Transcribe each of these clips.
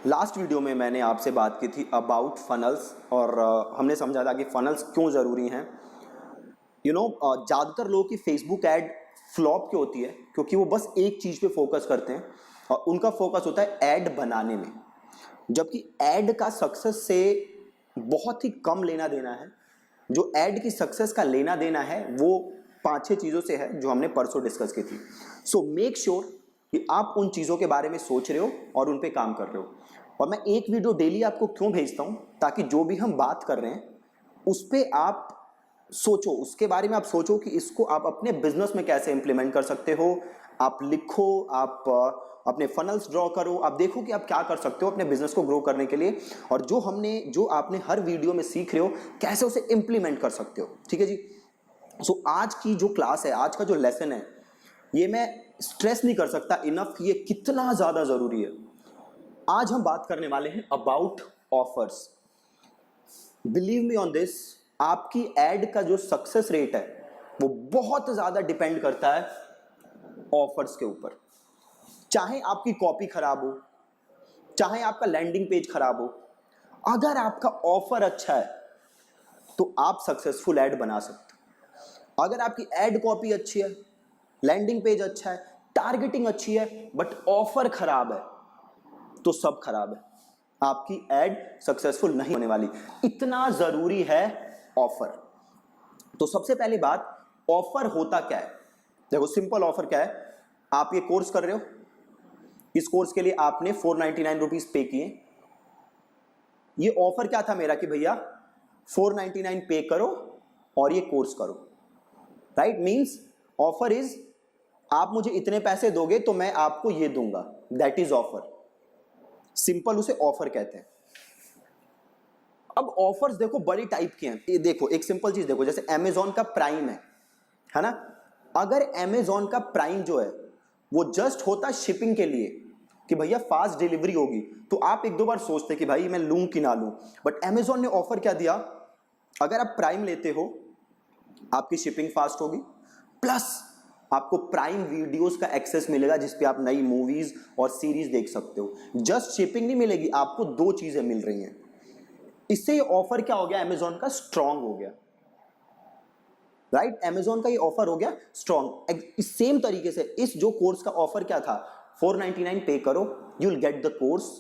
Last video में मैंने आपसे बात की थी अबाउट फनल्स और हमने समझा था कि फनल्स क्यों ज़रूरी हैं। ज़्यादातर लोगों की फेसबुक ऐड फ्लॉप क्यों होती है, क्योंकि वो बस एक चीज़ पे फोकस करते हैं और उनका फोकस होता है ऐड बनाने में, जबकि ऐड का सक्सेस से बहुत ही कम लेना देना है। जो ऐड की सक्सेस का लेना देना है वो 5-6 चीज़ों से है जो हमने परसों डिस्कस की थी। सो मेक श्योर कि आप उन चीज़ों के बारे में सोच रहे हो और उन पे काम कर रहे हो। और मैं एक वीडियो डेली आपको क्यों भेजता हूँ, ताकि जो भी हम बात कर रहे हैं उस पर आप सोचो, उसके बारे में आप सोचो कि इसको आप अपने बिजनेस में कैसे इंप्लीमेंट कर सकते हो। आप लिखो, आप अपने फनल्स ड्रॉ करो, आप देखो कि आप क्या कर सकते हो अपने बिजनेस को ग्रो करने के लिए, और जो आपने हर वीडियो में सीख रहे हो कैसे उसे इंप्लीमेंट कर सकते हो। ठीक है जी। सो आज की जो क्लास है, आज का जो लेसन है, ये मैं स्ट्रेस नहीं कर सकता इनफ कि ये कितना ज्यादा जरूरी है। आज हम बात करने वाले हैं about offers. Believe me on this, आपकी एड का जो सक्सेस रेट है वो बहुत ज्यादा डिपेंड करता है ऑफर्स के ऊपर। चाहे आपकी कॉपी खराब हो, चाहे आपका लैंडिंग पेज खराब हो, अगर आपका ऑफर अच्छा है तो आप सक्सेसफुल ऐड बना सकते हो। अगर आपकी ऐड कॉपी अच्छी है, लैंडिंग पेज अच्छा है, टारगेटिंग अच्छी है, बट ऑफर खराब है तो सब खराब है, आपकी ऐड सक्सेसफुल नहीं होने वाली। इतना जरूरी है ऑफर। तो सबसे पहली बात, ऑफर होता क्या है? देखो सिंपल ऑफर क्या है, आप ये कोर्स कर रहे हो, इस कोर्स के लिए आपने 499 रुपीज पे किए। ये ऑफर क्या था मेरा कि भैया 499 पे करो और ये कोर्स करो। राइट? मींस ऑफर इज आप मुझे इतने पैसे दोगे तो मैं आपको ये दूंगा, दैट इज ऑफर। सिंपल उसे ऑफर कहते हैं। अब ऑफर्स देखो बड़ी टाइप के हैं। ये देखो एक सिंपल चीज देखो, जैसे अमेजॉन का प्राइम है ना। अगर अमेजॉन का प्राइम जो है वो जस्ट होता शिपिंग के लिए कि भैया फास्ट डिलीवरी होगी, तो आप एक दो बार सोचते कि भाई मैं लूं कि ना लूं। बट अमेजॉन ने ऑफर क्या दिया, अगर आप प्राइम लेते हो आपकी शिपिंग फास्ट होगी, प्लस आपको प्राइम वीडियोस का एक्सेस मिलेगा जिसपे आप नई मूवीज और सीरीज देख सकते हो। जस्ट शिपिंग नहीं मिलेगी, आपको दो चीजें मिल रही हैं। इससे ये ऑफर क्या हो गया, अमेजॉन का स्ट्रांग हो गया। राइट? अमेजॉन का ये ऑफर हो गया स्ट्रांग। सेम तरीके से इस जो कोर्स का ऑफर क्या था, 499 पे करो, you will get the course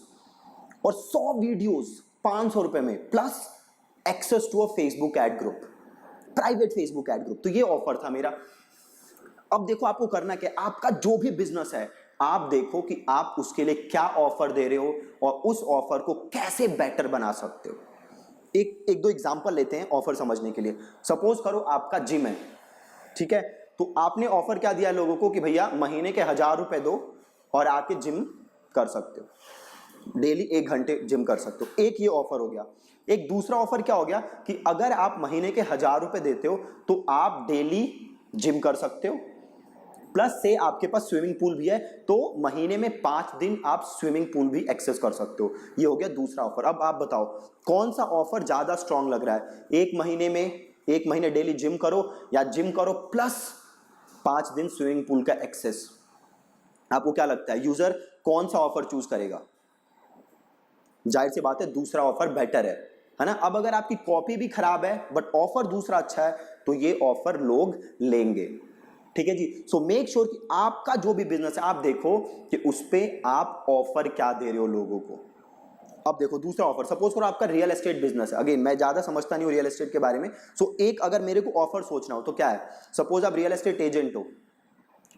और 100 वीडियोस 500 रुपए में, plus access to a Facebook ad group, private Facebook ad group. तो ये ऑफर था मेरा। अब देखो आपको करना क्या, आपका जो भी बिजनेस है आप देखो कि आप उसके लिए क्या ऑफर दे रहे हो और उस ऑफर को कैसे बेटर बना सकते हो। एक दो एग्जांपल लेते हैं ऑफर समझने के लिए। सपोज करो आपका जिम है, ठीक है, तो आपने ऑफर क्या दिया लोगों को कि भैया महीने के 1000 रुपए दो और आके जिम कर सकते हो, डेली 1 घंटे जिम कर सकते हो। एक ये ऑफर हो गया। एक दूसरा ऑफर क्या हो गया कि अगर आप महीने के 1000 रुपए देते हो तो आप डेली जिम कर सकते हो, प्लस से आपके पास स्विमिंग पूल भी है, तो महीने में 5 दिन आप स्विमिंग पूल भी एक्सेस कर सकते हो। ये हो गया दूसरा ऑफर। अब आप बताओ कौन सा ऑफर ज्यादा स्ट्रांग लग रहा है, एक महीने डेली जिम करो या जिम करो प्लस 5 दिन स्विमिंग पूल का एक्सेस? आपको क्या लगता है यूजर कौन सा ऑफर चूज करेगा? जाहिर सी बात है दूसरा ऑफर बेटर है ना। अब अगर आपकी कॉपी भी खराब है बट ऑफर दूसरा अच्छा है तो ये ऑफर लोग लेंगे। ठीक है जी। सो मेक श्योर कि आपका जो भी बिजनेस है आप देखो कि उस पे आप ऑफर क्या दे रहे हो लोगों को। अब देखो दूसरा ऑफर, सपोज करो आपका रियल एस्टेट बिजनेस है। अगेन मैं ज्यादा समझता नहीं हूं रियल एस्टेट के बारे में, सो एक अगर मेरे को ऑफर सोचना हो तो क्या है, सपोज आप रियल एस्टेट एजेंट हो,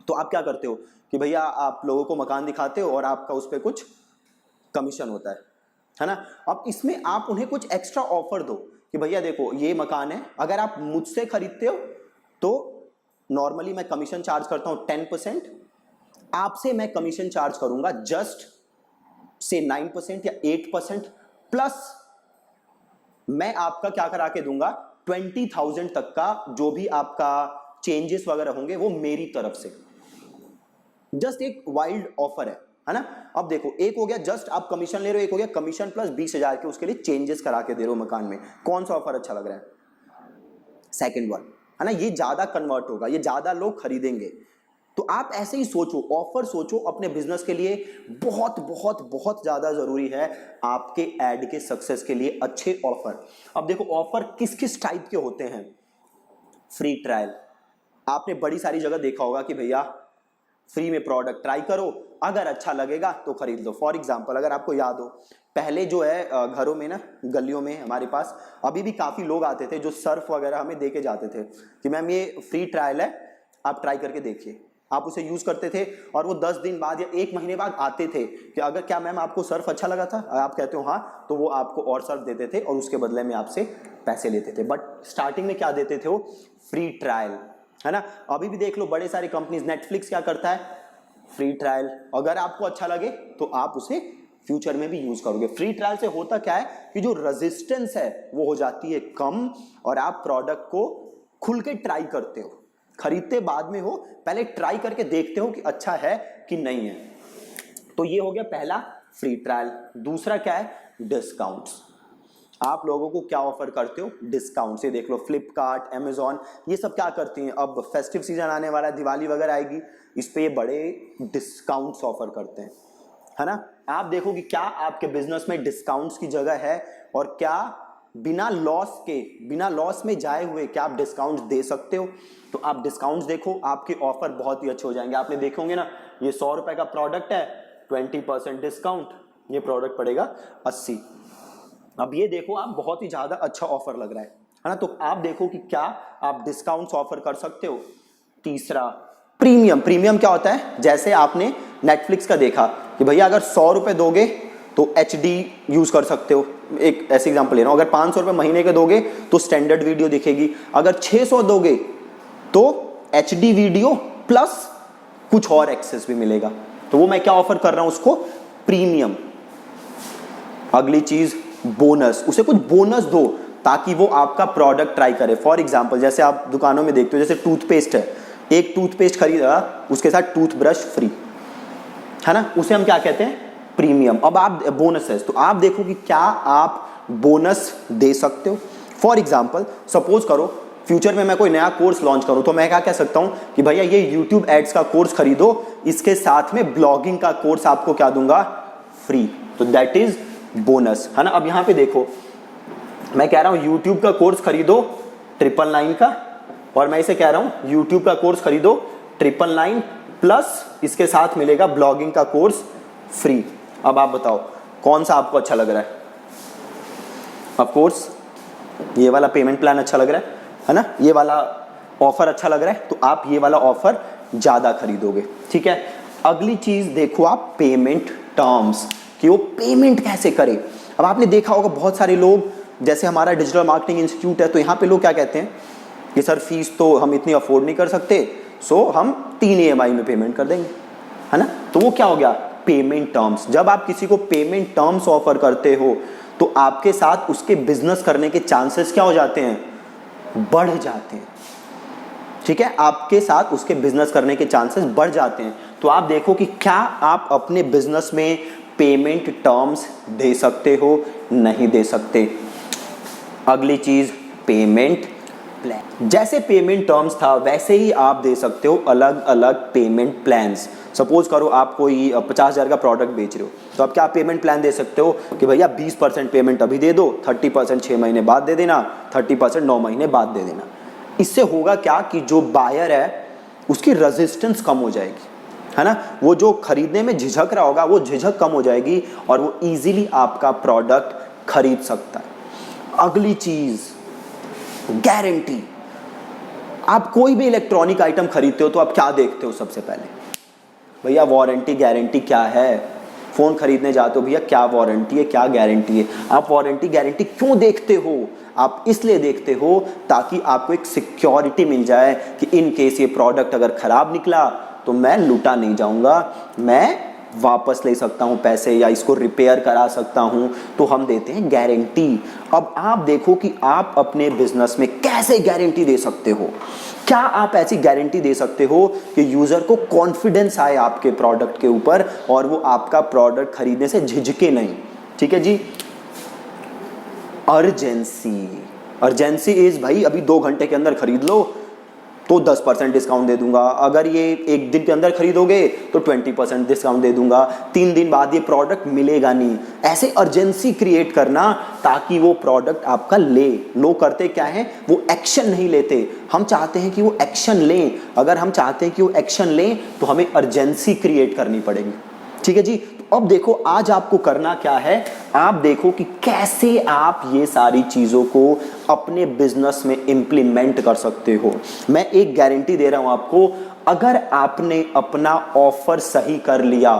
तो आप क्या करते हो कि भैया आप लोगों को मकान दिखाते हो और आपका उस पर कुछ कमीशन होता है ना। अब इसमें आप उन्हें कुछ एक्स्ट्रा ऑफर दो कि भैया देखो ये मकान है, अगर आप मुझसे खरीदते हो तो नॉर्मली मैं कमीशन चार्ज करता हूं 10%, आपसे मैं कमीशन चार्ज करूंगा जस्ट से 9% या 8%, प्लस मैं आपका क्या करा के दूंगा 20,000 तक का जो भी आपका चेंजेस वगैरह होंगे वो मेरी तरफ से। जस्ट एक वाइल्ड ऑफर है ना। अब देखो एक हो गया जस्ट आप कमीशन ले रहे हो, एक हो गया कमीशन प्लस 20,000 के उसके लिए चेंजेस करा के दे रहे हो मकान में। कौन सा ऑफर अच्छा लग रहा है? सेकंड वन है ना। ये ज्यादा कन्वर्ट होगा, ये ज्यादा लोग खरीदेंगे। तो आप ऐसे ही सोचो, ऑफर सोचो अपने बिजनेस के लिए। बहुत बहुत बहुत ज्यादा जरूरी है आपके एड के सक्सेस के लिए अच्छे ऑफर। अब देखो ऑफर किस किस टाइप के होते हैं। फ्री ट्रायल, आपने बड़ी सारी जगह देखा होगा कि भैया फ्री में प्रोडक्ट ट्राई करो, अगर अच्छा लगेगा तो खरीद लो। फॉर एग्जांपल अगर आपको याद हो, पहले जो है घरों में ना, गलियों में हमारे पास अभी भी काफी लोग आते थे जो सर्फ वगैरह हमें दे के जाते थे कि मैम ये फ्री ट्रायल है, आप ट्राई करके देखिए। आप उसे यूज करते थे और वो 10 दिन बाद या 1 महीने बाद आते थे कि अगर क्या मैम आपको सर्फ अच्छा लगा था, आप कहते हो हाँ, तो वो आपको और सर्फ देते थे और उसके बदले में आपसे पैसे लेते थे। बट स्टार्टिंग में क्या देते थे वो, फ्री ट्रायल, है ना। अभी भी देख लो बड़े सारे कंपनीज, नेटफ्लिक्स क्या करता है, फ्री ट्रायल, अगर आपको अच्छा लगे तो आप उसे फ्यूचर में भी यूज करोगे। फ्री ट्रायल से होता क्या है कि जो रेजिस्टेंस है वो हो जाती है कम और आप प्रोडक्ट को खुल के ट्राई करते हो, खरीदते बाद में हो, पहले ट्राई करके देखते हो कि अच्छा है कि नहीं है। तो ये हो गया पहला फ्री ट्रायल। दूसरा क्या है, डिस्काउंट्स। आप लोगों को क्या ऑफर करते हो, डिस्काउंट। से देख लो फ्लिपकार्ट, अमेजॉन, ये सब क्या करती हैं, अब फेस्टिव सीजन आने वाला है, दिवाली वगैरह आएगी, इस पे ये बड़े डिस्काउंट्स ऑफर करते हैं, है ना। आप देखो कि क्या आपके बिजनेस में डिस्काउंट्स की जगह है और क्या बिना लॉस में जाए हुए क्या आप डिस्काउंट्स दे सकते हो। तो आप डिस्काउंट्स देखो, आपके ऑफर बहुत ही अच्छे हो जाएंगे। आपने देखे होंगे ना, ये 100 रुपए का प्रोडक्ट है, 20% डिस्काउंट, ये प्रोडक्ट पड़ेगा 80। अब ये देखो आप, बहुत ही ज्यादा अच्छा ऑफर लग रहा है ना। तो आप देखो कि क्या आप डिस्काउंट्स ऑफर कर सकते हो। तीसरा प्रीमियम। प्रीमियम क्या होता है, जैसे आपने नेटफ्लिक्स का देखा कि भैया अगर 100 रुपए दोगे तो HD यूज कर सकते हो, एक ऐसे एग्जांपल ले रहा हूं। अगर 500 रुपए महीने के दोगे तो स्टैंडर्ड वीडियो दिखेगी, अगर 600 दोगे तो HD वीडियो प्लस कुछ और एक्सेस भी मिलेगा। तो वो मैं क्या ऑफर कर रहा हूं उसको, प्रीमियम। अगली चीज बोनस, उसे कुछ बोनस दो ताकि वो आपका प्रोडक्ट ट्राई करे। फॉर एग्जांपल जैसे आप दुकानों में देखते हो, जैसे टूथपेस्ट है, एक टूथपेस्ट खरीदा उसके साथ टूथब्रश फ्री, है ना, उसे हम क्या कहते हैं, प्रीमियम। अब आप बोनस है, तो आप देखो कि क्या आप बोनस दे सकते हो। फॉर एग्जांपल सपोज करो फ्यूचर में मैं कोई नया कोर्स लॉन्च करूं, तो मैं क्या कह सकता हूं कि भैया ये YouTube एड्स का कोर्स खरीदो, इसके साथ में ब्लॉगिंग का कोर्स आपको क्या दूंगा, फ्री। तो दैट इज बोनस, है ना। अब यहां पे देखो मैं कह रहा हूं YouTube का कोर्स खरीदो 999 का, और मैं इसे कह रहा हूं YouTube का कोर्स खरीदो 999 प्लस इसके साथ मिलेगा ब्लॉगिंग का कोर्स फ्री। अब आप बताओ कौन सा आपको अच्छा लग रहा है। ऑफ कोर्स ये वाला पेमेंट प्लान अच्छा लग रहा है ना, ये वाला ऑफर अच्छा लग रहा है, तो आप ये वाला ऑफर ज्यादा खरीदोगे, ठीक है। अगली चीज देखो आप, पेमेंट टर्म्स, कि वो पेमेंट कैसे करे। अब आपने देखा होगा बहुत सारे लोग, जैसे हमारा डिजिटल मार्केटिंग इंस्टीट्यूट है, तो यहाँ पे लोग क्या कहते हैं कि सर फीस तो हम इतनी अफोर्ड नहीं कर सकते, सो हम 3 EMI में पेमेंट कर देंगे, है ना। तो वो क्या हो गया, पेमेंट टर्म्स। जब आप किसी को पेमेंट टर्म्स ऑफर करते हो तो आपके साथ उसके बिजनेस करने के चांसेस क्या हो जाते हैं, बढ़ जाते हैं, ठीक है। आपके साथ उसके बिजनेस करने के चांसेस बढ़ जाते हैं। तो आप देखो कि क्या आप अपने बिजनेस में पेमेंट टर्म्स दे सकते हो, नहीं दे सकते। अगली चीज पेमेंट प्लान। जैसे पेमेंट टर्म्स था वैसे ही आप दे सकते हो अलग अलग पेमेंट प्लान्स। सपोज करो आप कोई 50,000 का प्रोडक्ट बेच रहे हो, तो आप क्या पेमेंट प्लान दे सकते हो कि भैया 20% पेमेंट अभी दे दो, 30% 6 महीने बाद दे देना, 30% 9 महीने बाद दे देना। इससे होगा क्या कि जो बायर है उसकी रेजिस्टेंस कम हो जाएगी, है ना। वो जो खरीदने में झिझक रहा होगा वो झिझक कम हो जाएगी और वो इजीली आपका प्रोडक्ट खरीद सकता है। अगली चीज गारंटी। आप कोई भी इलेक्ट्रॉनिक आइटम खरीदते हो तो आप क्या देखते हो, सबसे पहले भैया वारंटी गारंटी क्या है। फोन खरीदने जाते हो, भैया क्या वारंटी है, क्या गारंटी है। आप वारंटी गारंटी क्यों देखते हो, आप इसलिए देखते हो ताकि आपको एक सिक्योरिटी मिल जाए कि इन केस ये प्रोडक्ट अगर खराब निकला तो मैं लूटा नहीं जाऊंगा, मैं वापस ले सकता हूं पैसे या इसको रिपेयर करा सकता हूं। तो हम देते हैं गारंटी। अब आप देखो कि आप अपने बिजनेस में कैसे गारंटी दे सकते हो। क्या आप ऐसी गारंटी दे सकते हो कि यूजर को कॉन्फिडेंस आए आपके प्रोडक्ट के ऊपर और वो आपका प्रोडक्ट खरीदने से झिझके नहीं, ठीक है जी। अर्जेंसी। अर्जेंसी इज भाई अभी 2 घंटे के अंदर खरीद लो, तो 10% डिस्काउंट दे दूंगा, अगर ये एक दिन के अंदर खरीदोगे तो 20% डिस्काउंट दे दूंगा, 3 दिन बाद ये प्रोडक्ट मिलेगा नहीं। ऐसे अर्जेंसी क्रिएट करना ताकि वो प्रोडक्ट आपका ले। लोग करते क्या है, वो एक्शन नहीं लेते। हम चाहते हैं कि वो एक्शन लें। अगर हम चाहते हैं कि वो एक्शन लें तो हमें अर्जेंसी क्रिएट करनी पड़ेगी। ठीक है जी। तो अब देखो आज आपको करना क्या है, आप देखो कि कैसे आप ये सारी चीजों को अपने बिजनेस में इंप्लीमेंट कर सकते हो। मैं एक गारंटी दे रहा हूं आपको, अगर आपने अपना ऑफर सही कर लिया,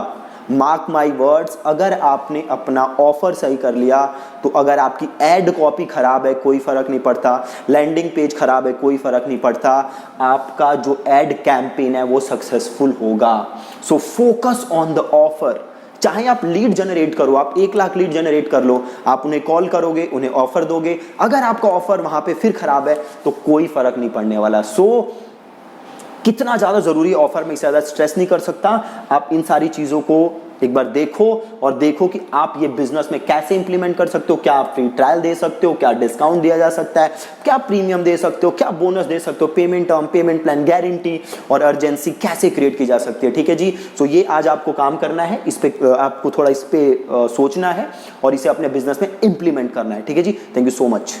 मार्क माई वर्ड्स, अगर आपने अपना ऑफर सही कर लिया तो अगर आपकी एड कॉपी खराब है कोई फर्क नहीं पड़ता, लैंडिंग पेज खराब है कोई फर्क नहीं पड़ता, आपका जो एड कैंपेन है वो सक्सेसफुल होगा। So focus on the offer. चाहे आप लीड जनरेट करो, आप 1 लाख लीड जनरेट कर लो, आप उन्हें कॉल करोगे, उन्हें ऑफर दोगे, अगर आपका ऑफर वहां पे फिर खराब है तो कोई फर्क नहीं पड़ने वाला। कितना ज्यादा जरूरी है ऑफर में, इससे ज्यादा स्ट्रेस नहीं कर सकता। आप इन सारी चीजों को एक बार देखो और देखो कि आप ये बिजनेस में कैसे इंप्लीमेंट कर सकते हो। क्या आप फ्री ट्रायल दे सकते हो, क्या डिस्काउंट दिया जा सकता है, क्या प्रीमियम दे सकते हो, क्या बोनस दे सकते हो, payment term, payment plan, guarantee और अर्जेंसी कैसे क्रिएट की जा सकती है। ठीक है जी। सो ये आज आपको काम करना है, इस पे आपको थोड़ा इस पे सोचना है और इसे अपने बिजनेस में इंप्लीमेंट करना है। ठीक है जी। Thank you so much.